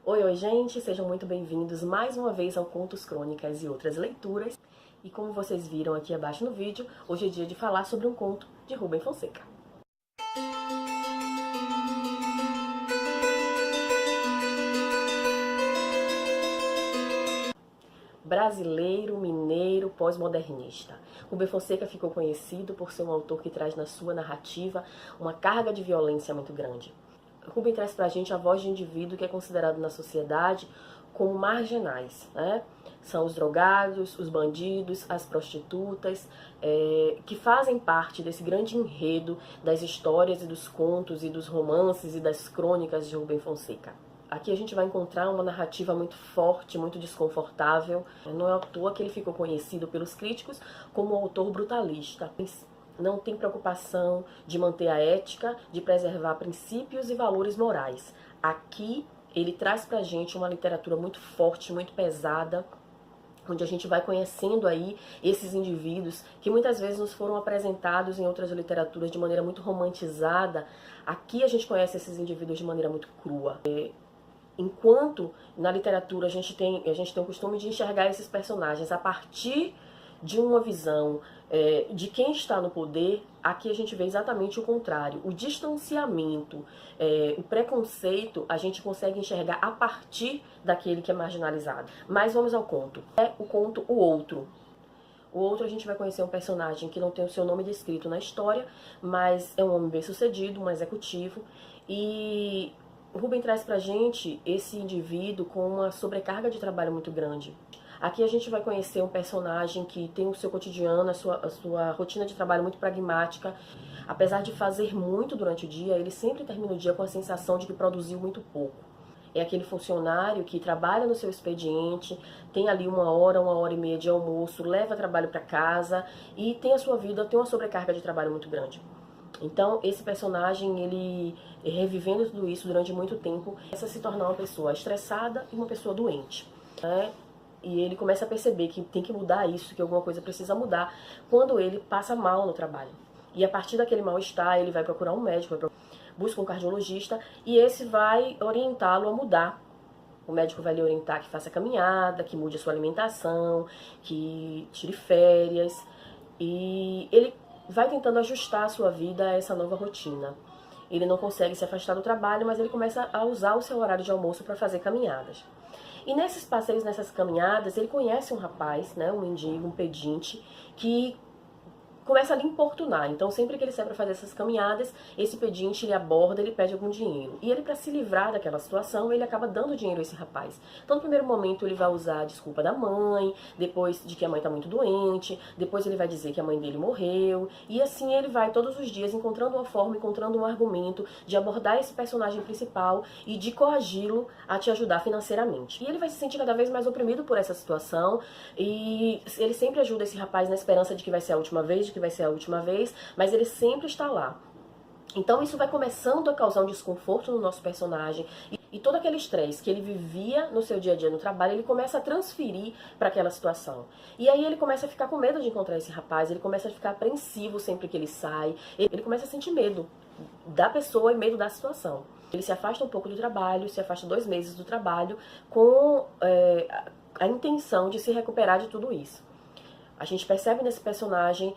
Oi, oi, gente! Sejam muito bem-vindos mais uma vez ao Contos, Crônicas e Outras Leituras. E como vocês viram aqui abaixo no vídeo, hoje é dia de falar sobre um conto de Rubem Fonseca. Brasileiro, mineiro, pós-modernista. Rubem Fonseca ficou conhecido por ser um autor que traz na sua narrativa uma carga de violência muito grande. Rubem traz pra gente a voz de um indivíduo que é considerado na sociedade como marginais, né? São os drogados, os bandidos, as prostitutas, que fazem parte desse grande enredo das histórias e dos contos e dos romances e das crônicas de Rubem Fonseca. Aqui a gente vai encontrar uma narrativa muito forte, muito desconfortável. Não é à toa que ele ficou conhecido pelos críticos como um autor brutalista. Não tem preocupação de manter a ética, de preservar princípios e valores morais. Aqui ele traz pra gente uma literatura muito forte, muito pesada, onde a gente vai conhecendo aí esses indivíduos que muitas vezes nos foram apresentados em outras literaturas de maneira muito romantizada. Aqui a gente conhece esses indivíduos de maneira muito crua. Enquanto na literatura a gente tem o costume de enxergar esses personagens a partir de uma visão de quem está no poder, aqui a gente vê exatamente o contrário. O distanciamento, o preconceito, a gente consegue enxergar a partir daquele que é marginalizado. Mas vamos ao conto. É o conto O Outro. O Outro a gente vai conhecer um personagem que não tem o seu nome descrito na história, mas é um homem bem-sucedido, um executivo, e Rubem traz pra gente esse indivíduo com uma sobrecarga de trabalho muito grande. Aqui a gente vai conhecer um personagem que tem o seu cotidiano, a sua rotina de trabalho muito pragmática. Apesar de fazer muito durante o dia, ele sempre termina o dia com a sensação de que produziu muito pouco. É aquele funcionário que trabalha no seu expediente, tem ali uma hora e meia de almoço, leva trabalho para casa e tem a sua vida, tem uma sobrecarga de trabalho muito grande. Então, esse personagem, ele revivendo tudo isso durante muito tempo, começa a se tornar uma pessoa estressada e uma pessoa doente, né? E ele começa a perceber que tem que mudar isso, que alguma coisa precisa mudar, quando ele passa mal no trabalho. E a partir daquele mal-estar, ele vai procurar um médico, busca um cardiologista, e esse vai orientá-lo a mudar. O médico vai lhe orientar que faça caminhada, que mude a sua alimentação, que tire férias, e ele vai tentando ajustar a sua vida a essa nova rotina. Ele não consegue se afastar do trabalho, mas ele começa a usar o seu horário de almoço para fazer caminhadas. E nesses passeios, nessas caminhadas, ele conhece um rapaz, né, um mendigo, um pedinte, que começa a lhe importunar. Então, sempre que ele sai para fazer essas caminhadas, esse pedinte ele aborda, ele pede algum dinheiro. E ele, para se livrar daquela situação, ele acaba dando dinheiro a esse rapaz. Então, no primeiro momento, ele vai usar a desculpa da mãe, depois de que a mãe está muito doente, depois ele vai dizer que a mãe dele morreu. E assim ele vai todos os dias encontrando uma forma, encontrando um argumento de abordar esse personagem principal e de coagi-lo a te ajudar financeiramente. E ele vai se sentir cada vez mais oprimido por essa situação e ele sempre ajuda esse rapaz na esperança de que vai ser a última vez, que vai ser a última vez, mas ele sempre está lá. Então isso vai começando a causar um desconforto no nosso personagem e todo aquele estresse que ele vivia no seu dia a dia no trabalho, ele começa a transferir para aquela situação. E aí ele começa a ficar com medo de encontrar esse rapaz, ele começa a ficar apreensivo sempre que ele sai, ele começa a sentir medo da pessoa e medo da situação. Ele se afasta um pouco do trabalho, se afasta 2 meses do trabalho com a intenção de se recuperar de tudo isso. A gente percebe nesse personagem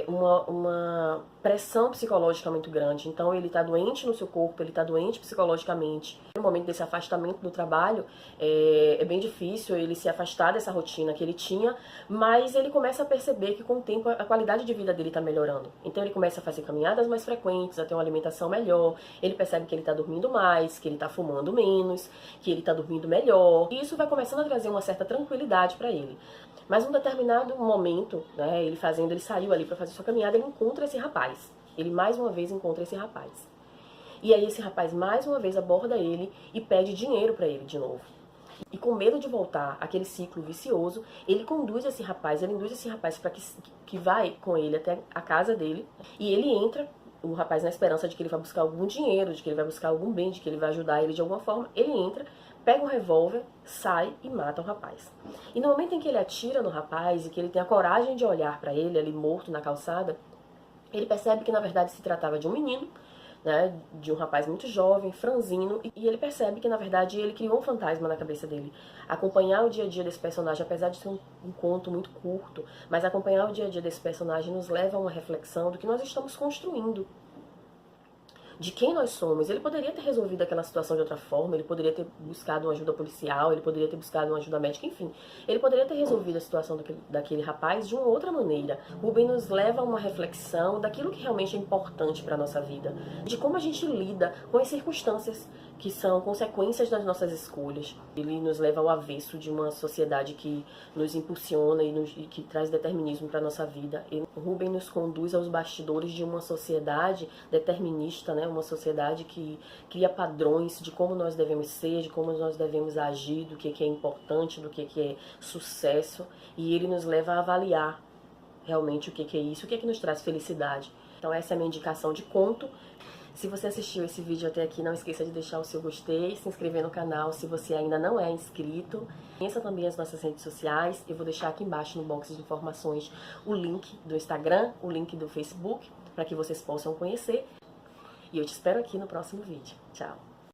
uma pressão psicológica muito grande. Então ele está doente no seu corpo, ele está doente psicologicamente. No momento desse afastamento do trabalho, é bem difícil ele se afastar dessa rotina que ele tinha, mas ele começa a perceber que com o tempo a qualidade de vida dele está melhorando. Então ele começa a fazer caminhadas mais frequentes, a ter uma alimentação melhor, ele percebe que ele está dormindo mais, que ele está fumando menos, que ele está dormindo melhor. E isso vai começando a trazer uma certa tranquilidade para ele. Mas num determinado momento, né, ele saiu ali para fazer sua caminhada, ele encontra esse rapaz. Ele mais uma vez encontra esse rapaz. E aí esse rapaz mais uma vez aborda ele e pede dinheiro para ele de novo. E com medo de voltar àquele ciclo vicioso, ele induz esse rapaz para que vai com ele até a casa dele. E ele entra, o rapaz na esperança de que ele vai buscar algum dinheiro, de que ele vai buscar algum bem, de que ele vai ajudar ele de alguma forma. Ele entra, pega um revólver, sai e mata o rapaz. E no momento em que ele atira no rapaz e que ele tem a coragem de olhar para ele ali morto na calçada, ele percebe que na verdade se tratava de um menino né, de um rapaz muito jovem, franzino, e ele percebe que, na verdade, ele criou um fantasma na cabeça dele. Acompanhar o dia a dia desse personagem, apesar de ser um conto muito curto, mas acompanhar o dia a dia desse personagem nos leva a uma reflexão do que nós estamos construindo, de quem nós somos. Ele poderia ter resolvido aquela situação de outra forma, ele poderia ter buscado uma ajuda policial, ele poderia ter buscado uma ajuda médica, enfim. Ele poderia ter resolvido a situação daquele rapaz de uma outra maneira. Rubem nos leva a uma reflexão daquilo que realmente é importante para a nossa vida, de como a gente lida com as circunstâncias que são consequências das nossas escolhas. Ele nos leva ao avesso de uma sociedade que nos impulsiona e que traz determinismo para a nossa vida. E Rubem nos conduz aos bastidores de uma sociedade determinista, né? Uma sociedade que cria padrões de como nós devemos ser, de como nós devemos agir, do que é importante, do que é sucesso. E ele nos leva a avaliar realmente o que é isso, o que nos traz felicidade. Então essa é a minha indicação de conto. Se você assistiu esse vídeo até aqui, não esqueça de deixar o seu gostei, se inscrever no canal se você ainda não é inscrito. Conheça também as nossas redes sociais. Eu vou deixar aqui embaixo no box de informações o link do Instagram, o link do Facebook, para que vocês possam conhecer. E eu te espero aqui no próximo vídeo. Tchau!